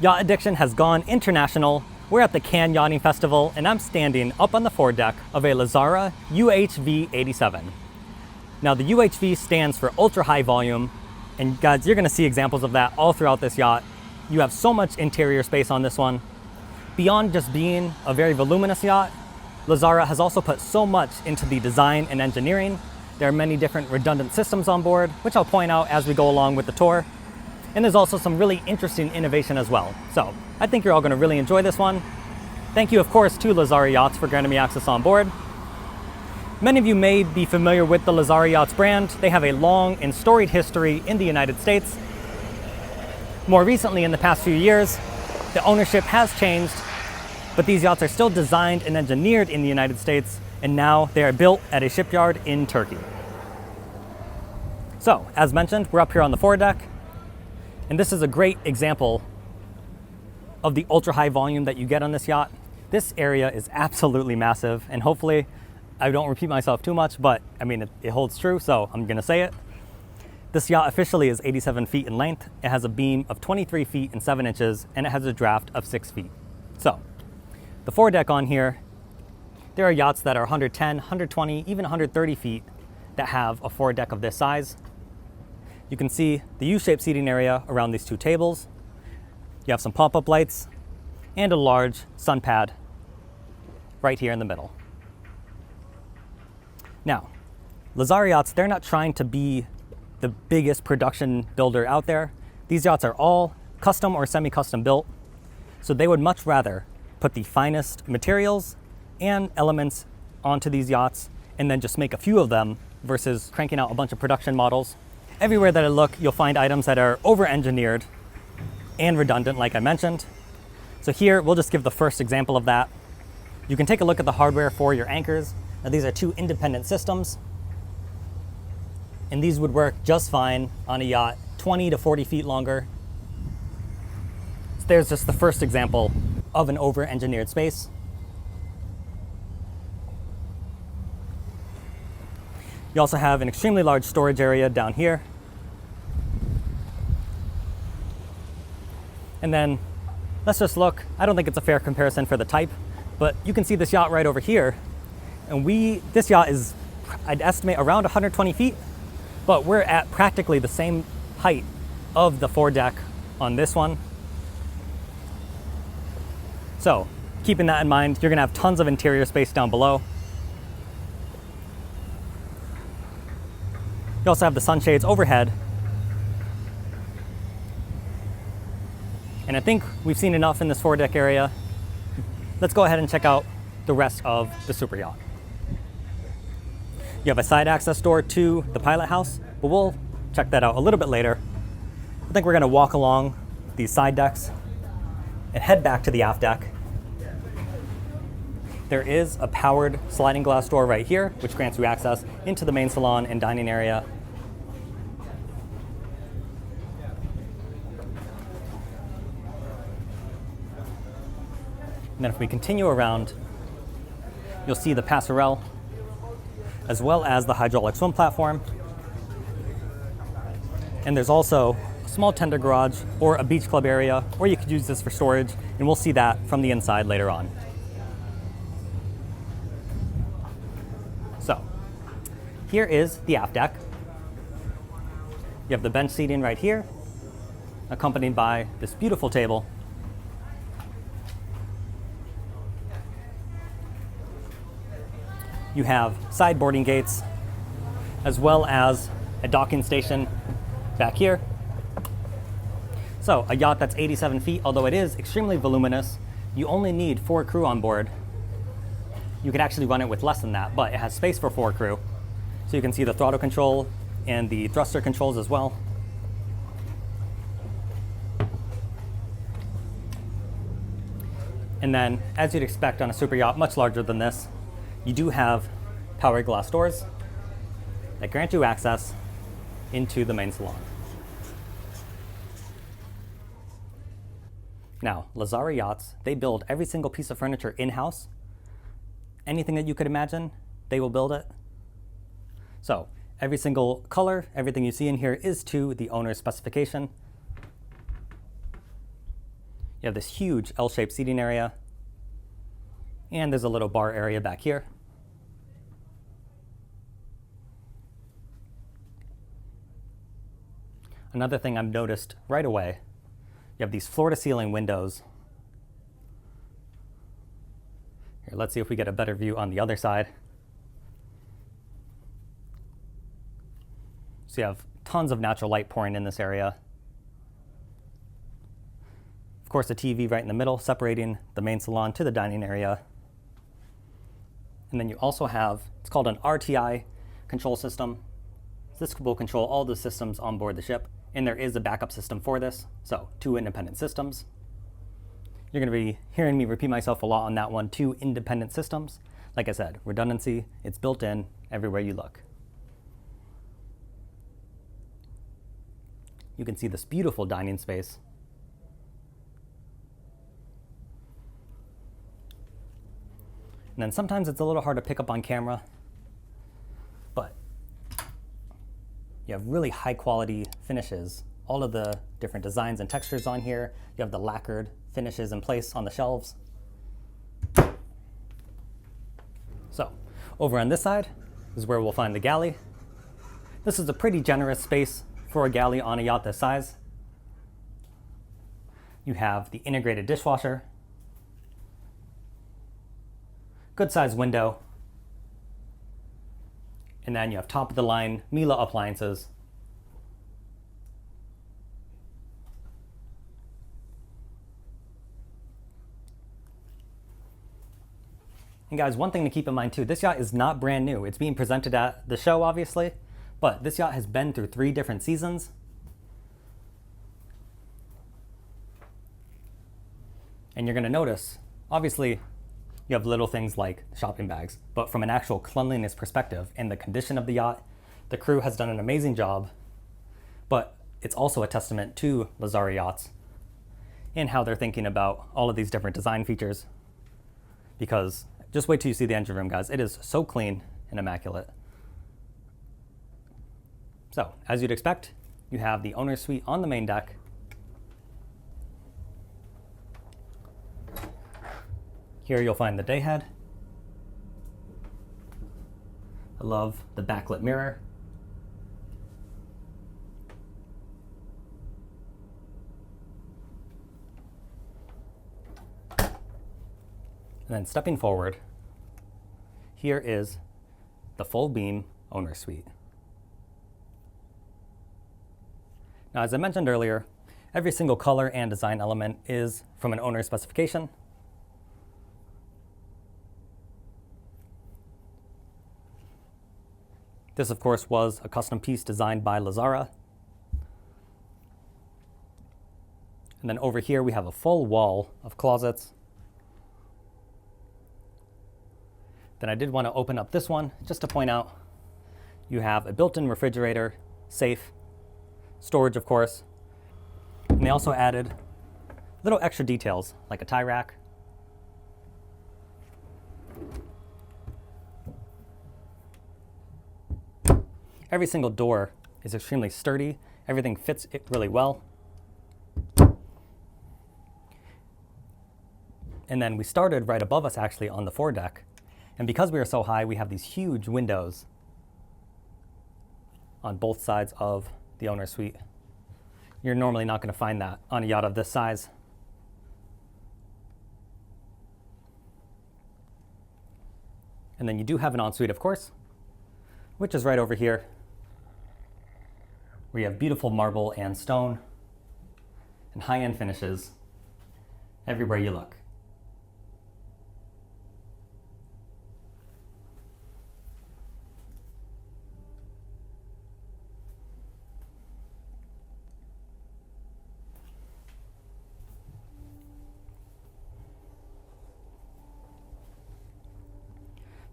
Yacht Addiction has gone international. We're at the Cannes Yachting Festival, and I'm standing up on the foredeck of a Lazzara UHV 87. Now, the UHV stands for ultra high volume, and guys, you're gonna see examples of that all throughout this yacht. You have so much interior space on this one. Beyond just being a very voluminous yacht, Lazzara has also put so much into the design and engineering. There are many different redundant systems on board, which I'll point out as we go along with the tour. And there's also some really interesting innovation as well. So I think you're all gonna really enjoy this one. Thank you, of course, to Lazzara Yachts for granting me access on board. Many of you may be familiar with the Lazzara Yachts brand. They have a long and storied history in the United States. More recently, in the past few years, the ownership has changed, but these yachts are still designed and engineered in the United States, and now they are built at a shipyard in Turkey. So, as mentioned, we're up here on the foredeck. And this is a great example of the ultra high volume that you get on this yacht. This area is absolutely massive, and hopefully I don't repeat myself too much, but I mean, it holds true, so I'm gonna say it. This yacht officially is 87 feet in length. It has a beam of 23 feet and 7 inches, and it has a draft of 6 feet. So, the foredeck on here, there are yachts that are 110, 120, even 130 feet that have a foredeck of this size. You can see the U-shaped seating area around these two tables. You have some pop-up lights and a large sun pad right here in the middle. Now, Lazzara Yachts, they're not trying to be the biggest production builder out there. These yachts are all custom or semi-custom built, so they would much rather put the finest materials and elements onto these yachts and then just make a few of them versus cranking out a bunch of production models. Everywhere that I look, you'll find items that are over-engineered and redundant, like I mentioned. So here, we'll just give the first example of that. You can take a look at the hardware for your anchors. Now, these are two independent systems, and these would work just fine on a yacht 20 to 40 feet longer. So there's just the first example of an over-engineered space. You also have an extremely large storage area down here. And then let's just look. I don't think it's a fair comparison for the type, but you can see this yacht right over here. And this yacht is, I'd estimate, around 120 feet, but we're at practically the same height of the foredeck on this one. So keeping that in mind, you're gonna have tons of interior space down below. You also have the sunshades overhead. And I think we've seen enough in this foredeck area. Let's go ahead and check out the rest of the super yacht. You have a side access door to the pilot house, but we'll check that out a little bit later. I think we're gonna walk along these side decks and head back to the aft deck. There is a powered sliding glass door right here, which grants you access into the main salon and dining area. And then if we continue around, you'll see the passerelle, as well as the hydraulic swim platform. And there's also a small tender garage or a beach club area, or you could use this for storage, and we'll see that from the inside later on. So, here is the aft deck. You have the bench seating right here, accompanied by this beautiful table. You have side boarding gates, as well as a docking station back here. So a yacht that's 87 feet, although it is extremely voluminous, you only need 4 crew on board. You could actually run it with less than that, but it has space for 4 crew. So you can see the throttle control and the thruster controls as well. And then, as you'd expect on a super yacht much larger than this, you do have powered glass doors that grant you access into the main salon. Now, Lazzara Yachts, they build every single piece of furniture in-house. Anything that you could imagine, they will build it. So, every single color, everything you see in here is to the owner's specification. You have this huge L-shaped seating area, and there's a little bar area back here. Another thing I've noticed right away, you have these floor-to-ceiling windows. Here, let's see if we get a better view on the other side. So you have tons of natural light pouring in this area. Of course, a TV right in the middle, separating the main salon to the dining area. And then you also have, it's called an RTI control system. This will control all the systems on board the ship. And there is a backup system for this, so 2 independent systems. You're going to be hearing me repeat myself a lot on that one, 2 independent systems. Like I said, redundancy, it's built in everywhere you look. You can see this beautiful dining space. And then sometimes it's a little hard to pick up on camera, but you have really high quality finishes. All of the different designs and textures on here. You have the lacquered finishes in place on the shelves. So over on this side is where we'll find the galley. This is a pretty generous space for a galley on a yacht this size. You have the integrated dishwasher, good sized window, and then you have top of the line Miele appliances. And guys, one thing to keep in mind too, this yacht is not brand new. It's being presented at the show, obviously, but this yacht has been through 3 different seasons. And you're gonna notice, obviously, you have little things like shopping bags, but from an actual cleanliness perspective and the condition of the yacht, the crew has done an amazing job. But it's also a testament to Lazzara Yachts and how they're thinking about all of these different design features. Because just wait till you see the engine room, guys. It is so clean and immaculate. So, as you'd expect, you have the owner's suite on the main deck. Here you'll find the day head. I love the backlit mirror. And then stepping forward, here is the full beam owner's suite. Now, as I mentioned earlier, every single color and design element is from an owner's specification. This, of course, was a custom piece designed by Lazzara. And then over here, we have a full wall of closets. Then I did want to open up this one just to point out you have a built-in refrigerator, safe, storage, of course. And they also added little extra details like a tie rack. Every single door is extremely sturdy. Everything fits it really well. And then we started right above us actually on the foredeck. And because we are so high, we have these huge windows on both sides of the owner's suite. You're normally not going to find that on a yacht of this size. And then you do have an ensuite, of course, which is right over here, where you have beautiful marble and stone and high-end finishes everywhere you look.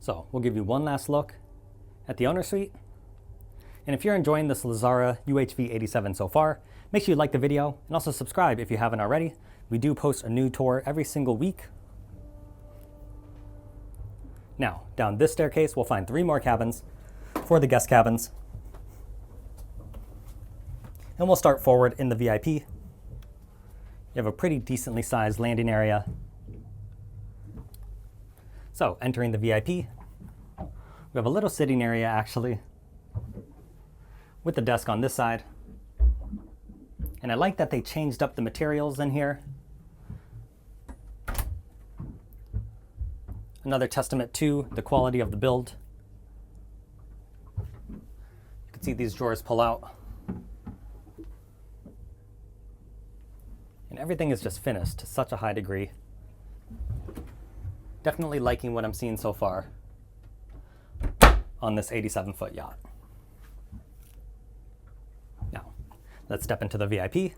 So we'll give you one last look at the owner's suite. And if you're enjoying this Lazzara UHV 87 so far, make sure you like the video and also subscribe if you haven't already. We do post a new tour every single week. Now, down this staircase, we'll find 3 more cabins for the guest cabins. And we'll start forward in the VIP. You have a pretty decently sized landing area. So, entering the VIP, we have a little sitting area actually, with the desk on this side. And I like that they changed up the materials in here. Another testament to the quality of the build. You can see these drawers pull out. And everything is just finished to such a high degree. Definitely liking what I'm seeing so far on this 87-foot yacht. Now, let's step into the VIP.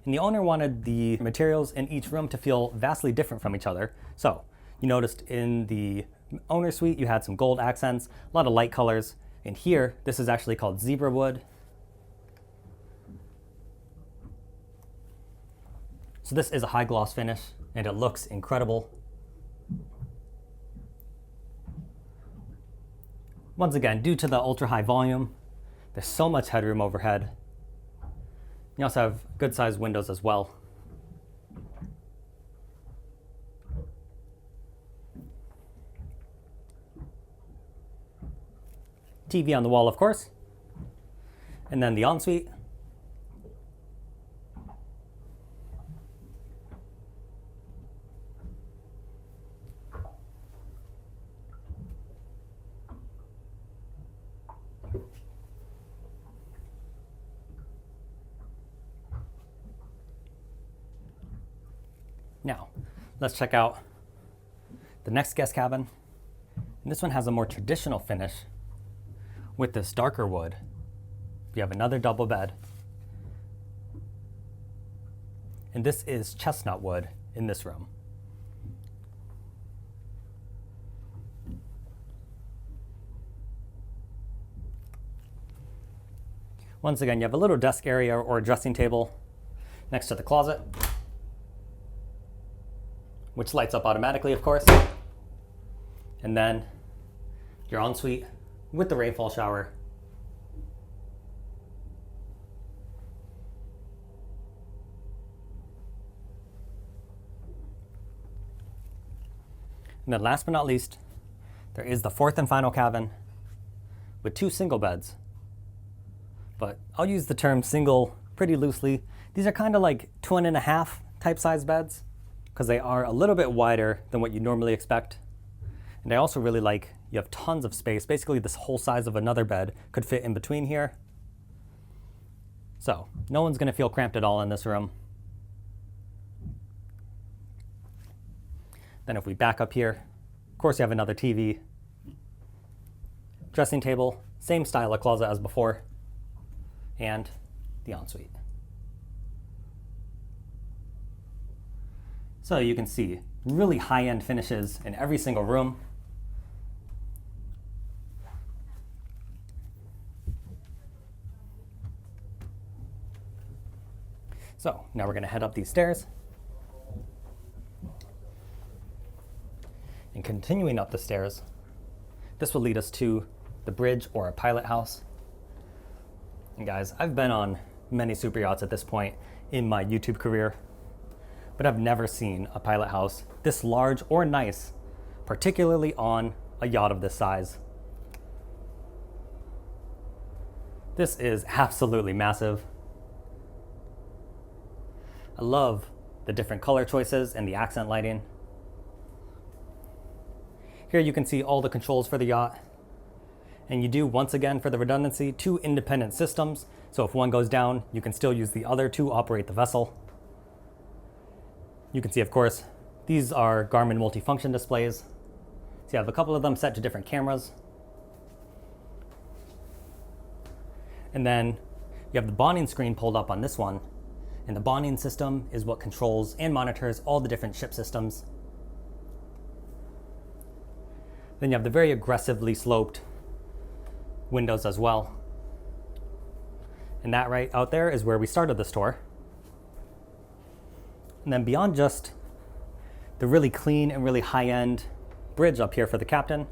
And the owner wanted the materials in each room to feel vastly different from each other. So, you noticed in the owner suite, you had some gold accents, a lot of light colors. And here, this is actually called zebra wood. So this is a high gloss finish and it looks incredible. Once again, due to the ultra high volume, there's so much headroom overhead. You also have good sized windows as well. TV on the wall, of course. And then the ensuite. Now, let's check out the next guest cabin. And this one has a more traditional finish with this darker wood. We have another double bed. And this is chestnut wood in this room. Once again, you have a little desk area or a dressing table next to the closet, which lights up automatically, of course. And then your ensuite with the rainfall shower. And then last but not least, there is the fourth and final cabin with 2 single beds. But I'll use the term single pretty loosely. These are kind of like 2.5 type size beds, because they are a little bit wider than what you normally expect. And I also really like you have tons of space. Basically, this whole size of another bed could fit in between here. So no one's going to feel cramped at all in this room. Then if we back up here, of course you have another TV, dressing table, same style of closet as before, and the ensuite. So you can see really high-end finishes in every single room. So now we're going to head up these stairs. And continuing up the stairs, this will lead us to the bridge or a pilot house. And guys, I've been on many super yachts at this point in my YouTube career, but I've never seen a pilot house this large or nice, particularly on a yacht of this size. This is absolutely massive. I love the different color choices and the accent lighting. Here you can see all the controls for the yacht. And you do, once again, for the redundancy, 2 independent systems. So if one goes down, you can still use the other to operate the vessel. You can see, of course, these are Garmin multifunction displays. So you have a couple of them set to different cameras. And then you have the bonding screen pulled up on this one. And the bonding system is what controls and monitors all the different ship systems. Then you have the very aggressively sloped windows as well. And that right out there is where we started the store. And then beyond just the really clean and really high-end bridge up here for the captain,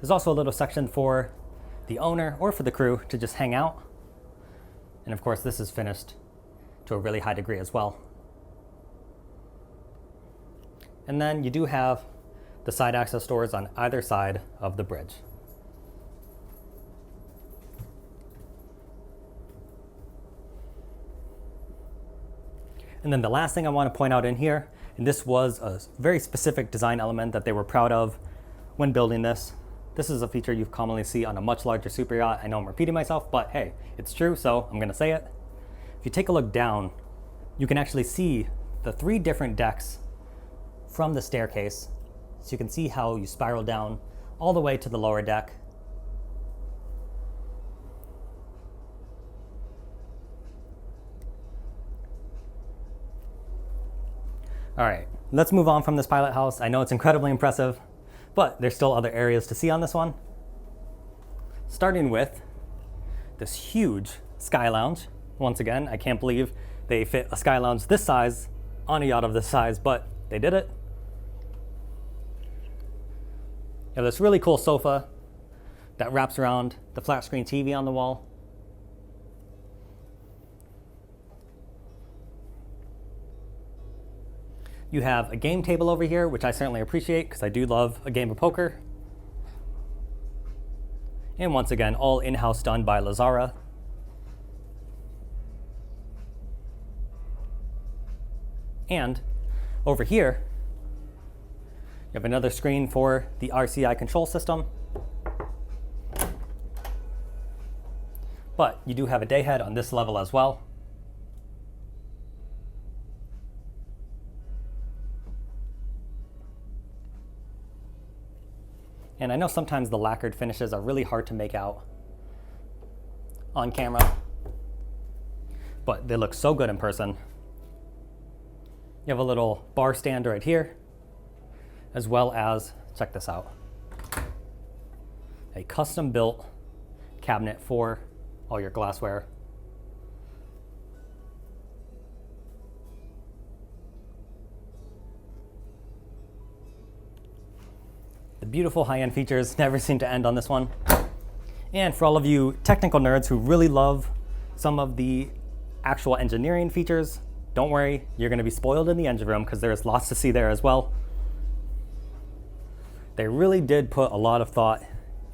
there's also a little section for the owner or for the crew to just hang out. And of course, this is finished to a really high degree as well. And then you do have the side access doors on either side of the bridge. And then the last thing I want to point out in here, and this was a very specific design element that they were proud of when building this. This is a feature you commonly see on a much larger super yacht. I know I'm repeating myself, but hey, it's true, so I'm going to say it. If you take a look down, you can actually see the 3 different decks from the staircase. So you can see how you spiral down all the way to the lower deck. All right, let's move on from this pilot house. I know it's incredibly impressive, but there's still other areas to see on this one. Starting with this huge Skylounge. Once again, I can't believe they fit a Skylounge this size on a yacht of this size, but they did it. You have this really cool sofa that wraps around the flat screen TV on the wall. You have a game table over here, which I certainly appreciate because I do love a game of poker. And once again, all in-house done by Lazzara. And over here, you have another screen for the RCI control system. But you do have a day head on this level as well. And I know sometimes the lacquered finishes are really hard to make out on camera, but they look so good in person. You have a little bar stand right here, as well as, check this out, a custom built cabinet for all your glassware. The beautiful high-end features never seem to end on this one. And for all of you technical nerds who really love some of the actual engineering features, don't worry, you're going to be spoiled in the engine room because there's lots to see there as well. They really did put a lot of thought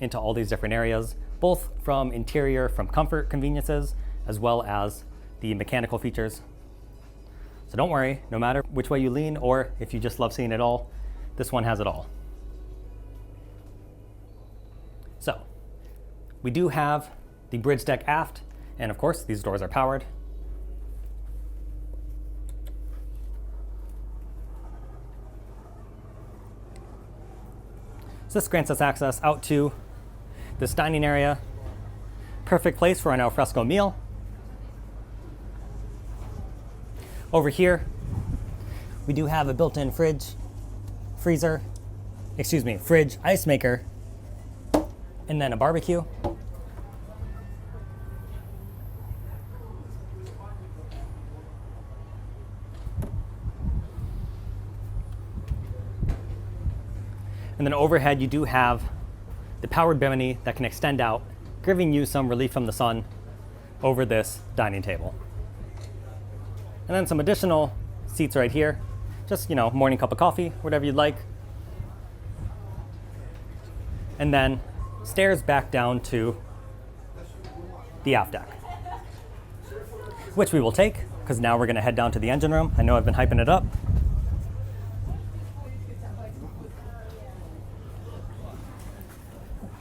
into all these different areas, both from interior, from comfort conveniences, as well as the mechanical features. So don't worry, no matter which way you lean or if you just love seeing it all, this one has it all. So we do have the bridge deck aft, and of course these doors are powered. So this grants us access out to this dining area. Perfect place for an alfresco meal. Over here, we do have a built-in fridge, ice maker, and then a barbecue. And then overhead, you do have the powered bimini that can extend out, giving you some relief from the sun over this dining table. And then some additional seats right here. Just, morning cup of coffee, whatever you'd like. And then stairs back down to the aft deck, which we will take because now we're going to head down to the engine room. I know I've been hyping it up.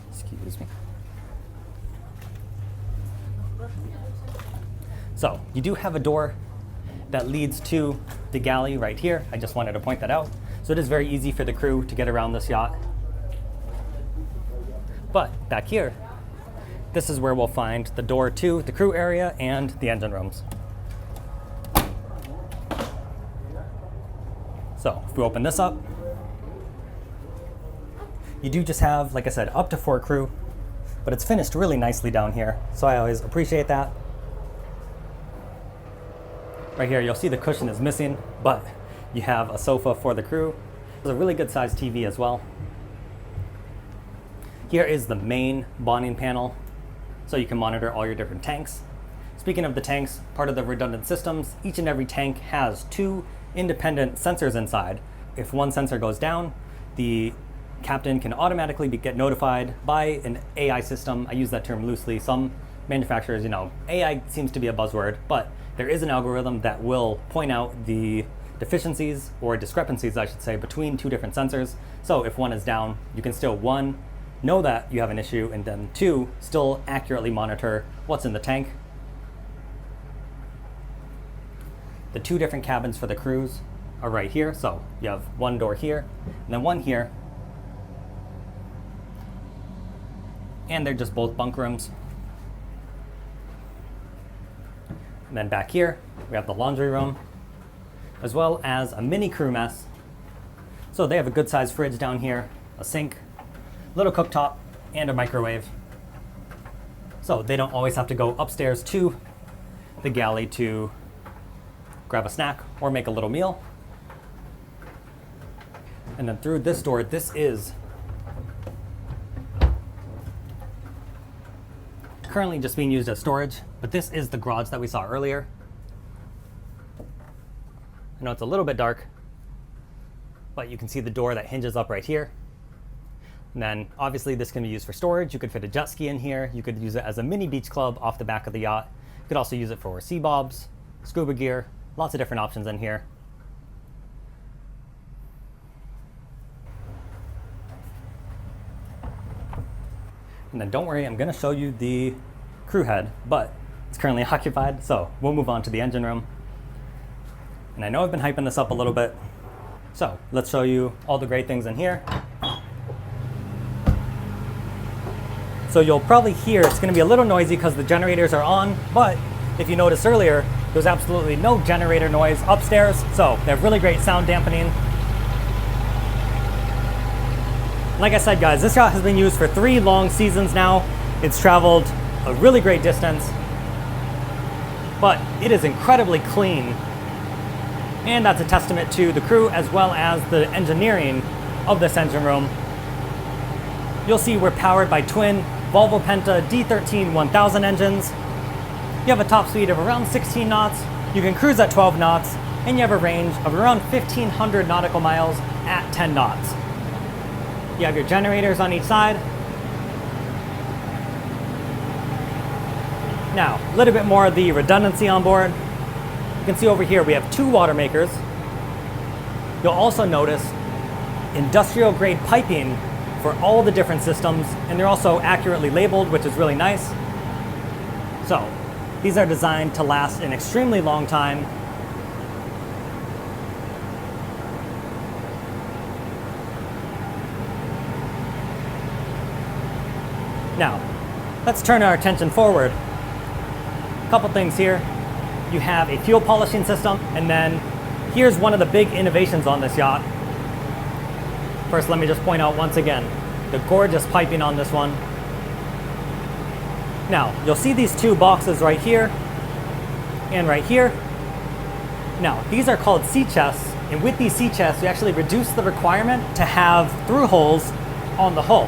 Excuse me. So you do have a door that leads to the galley right here. I just wanted to point that out. So it is very easy for the crew to get around this yacht. But back here, this is where we'll find the door to the crew area and the engine rooms. So if we open this up, you do just have, like I said, up to 4 crew, but it's finished really nicely down here. So I always appreciate that. Right here, you'll see the cushion is missing, but you have a sofa for the crew. There's a really good sized TV as well. Here is the main bonding panel, so you can monitor all your different tanks. Speaking of the tanks, part of the redundant systems, each and every tank has 2 independent sensors inside. If one sensor goes down, the captain can automatically get notified by an AI system. I use that term loosely. Some manufacturers, AI seems to be a buzzword, but there is an algorithm that will point out the deficiencies or discrepancies, I should say, between 2 different sensors. So if one is down, you can still, 1, know that you have an issue, and then 2, still accurately monitor what's in the tank. The 2 different cabins for the crews are right here. So you have one door here and then one here. And they're just both bunk rooms. And then back here, we have the laundry room, as well as a mini crew mess. So they have a good sized fridge down here, a sink, little cooktop, and a microwave. So they don't always have to go upstairs to the galley to grab a snack or make a little meal. And then through this door, this is currently just being used as storage, but this is the garage that we saw earlier. I know it's a little bit dark, but you can see the door that hinges up right here. And then obviously this can be used for storage. You could fit a jet ski in here. You could use it as a mini beach club off the back of the yacht. You could also use it for sea bobs, scuba gear, lots of different options in here. And then don't worry, I'm gonna show you the crew head, but it's currently occupied, so we'll move on to the engine room. And I know I've been hyping this up a little bit, so let's show you all the great things in here. So you'll probably hear it's gonna be a little noisy because the generators are on, but if you noticed earlier, there's absolutely no generator noise upstairs, so they have really great sound dampening. Like I said, guys, this yacht has been used for 3 long seasons now. It's traveled a really great distance, but it is incredibly clean. And that's a testament to the crew as well as the engineering of this engine room. You'll see we're powered by twin Volvo Penta D13 1000 engines. You have a top speed of around 16 knots. You can cruise at 12 knots, and you have a range of around 1,500 nautical miles at 10 knots. You have your generators on each side. Now, a little bit more of the redundancy on board. You can see over here we have 2 water makers. You'll also notice industrial grade piping for all the different systems, and they're also accurately labeled, which is really nice. So, these are designed to last an extremely long time. Now, let's turn our attention forward. A couple things here. You have a fuel polishing system, and then here's one of the big innovations on this yacht. First, let me just point out once again, the gorgeous piping on this one. Now, you'll see these 2 boxes right here and right here. Now, these are called sea chests, and with these sea chests, you actually reduce the requirement to have through holes on the hull.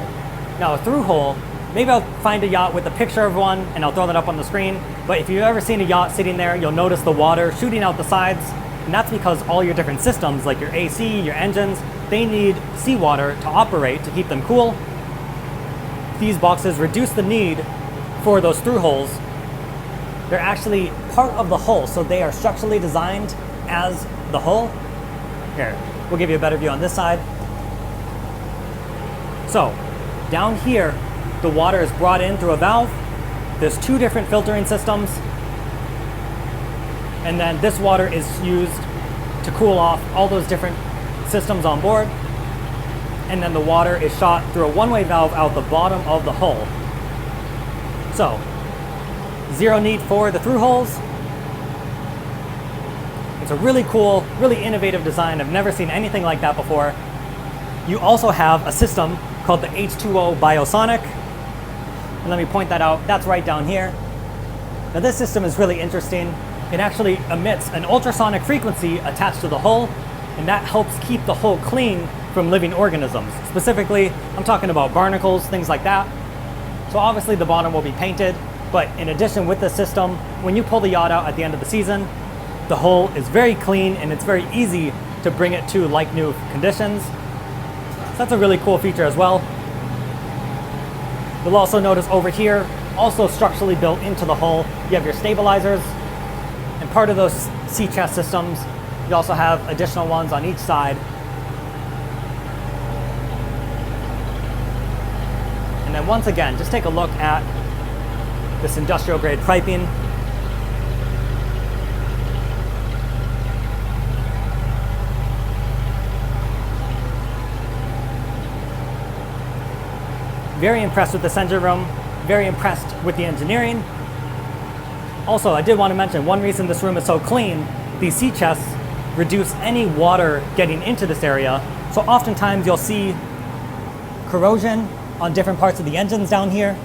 Now, a through hole, maybe I'll find a yacht with a picture of one and I'll throw that up on the screen, but if you've ever seen a yacht sitting there, you'll notice the water shooting out the sides, and that's because all your different systems, like your AC, your engines, they need seawater to operate to keep them cool. These boxes reduce the need for those through holes. They're actually part of the hull, so they are structurally designed as the hull. Here, we'll give you a better view on this side. So, down here, the water is brought in through a valve. There's 2 different filtering systems. And then this water is used to cool off all those different systems on board. And then the water is shot through a one-way valve out the bottom of the hull. So, 0 need for the through holes. It's a really cool, really innovative design. I've never seen anything like that before. You also have a system called the H2O Biosonic. And let me point that out. That's right down here. Now this system is really interesting. It actually emits an ultrasonic frequency attached to the hull, and that helps keep the hull clean from living organisms. Specifically, I'm talking about barnacles, things like that. So obviously the bottom will be painted, But in addition with the system, when you pull the yacht out at the end of the season, the hull is very clean and it's very easy to bring it to like new conditions. So that's a really cool feature as well. You'll also notice over here, also structurally built into the hull, you have your stabilizers. And part of those sea chest systems, you also have additional ones on each side. And then once again, just take a look at this industrial grade piping. Very impressed with this engine room, very impressed with the engineering. Also, I did want to mention one reason this room is so clean, these sea chests reduce any water getting into this area. So oftentimes you'll see corrosion on different parts of the engines down here,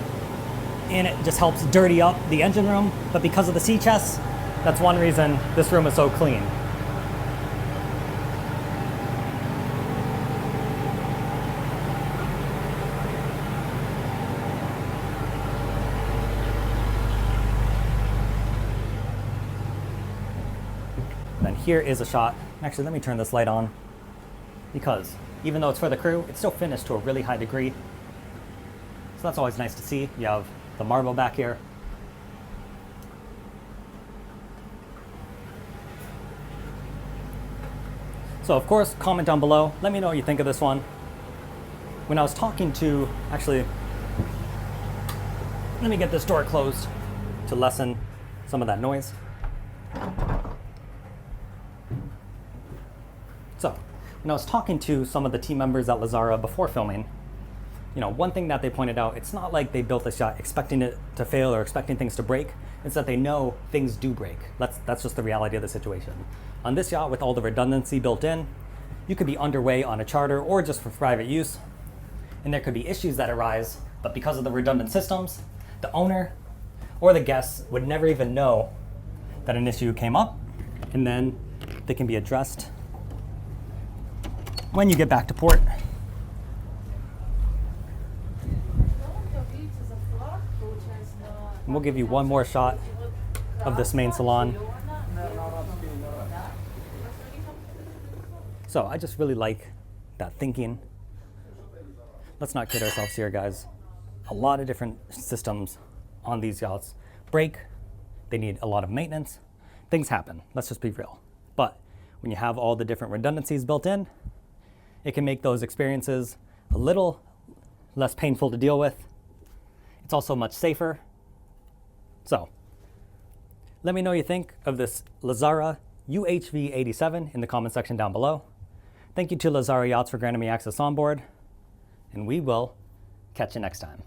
and it just helps dirty up the engine room. But because of the sea chests, that's one reason this room is so clean. Then here is a shot. Actually, let me turn this light on, because even though it's for the crew, it's still finished to a really high degree. So that's always nice to see. You have the marble back here. So of course, comment down below. Let me know what you think of this one. When I was talking to, actually, let me get this door closed to lessen some of that noise. So, when I was talking to some of the team members at Lazzara before filming, one thing that they pointed out, it's not like they built this yacht expecting it to fail or expecting things to break. It's that they know things do break. That's just the reality of the situation. On this yacht, with all the redundancy built in, you could be underway on a charter or just for private use, and there could be issues that arise, but because of the redundant systems, the owner or the guests would never even know that an issue came up, and then they can be addressed when you get back to port. And we'll give you one more shot of this main salon. So I just really like that thinking. Let's not kid ourselves here, guys. A lot of different systems on these yachts break. They need a lot of maintenance. Things happen. Let's just be real. But when you have all the different redundancies built in, it can make those experiences a little less painful to deal with. It's also much safer. So, let me know what you think of this Lazzara UHV 87 in the comment section down below. Thank you to Lazzara Yachts for granting me access on board, and we will catch you next time.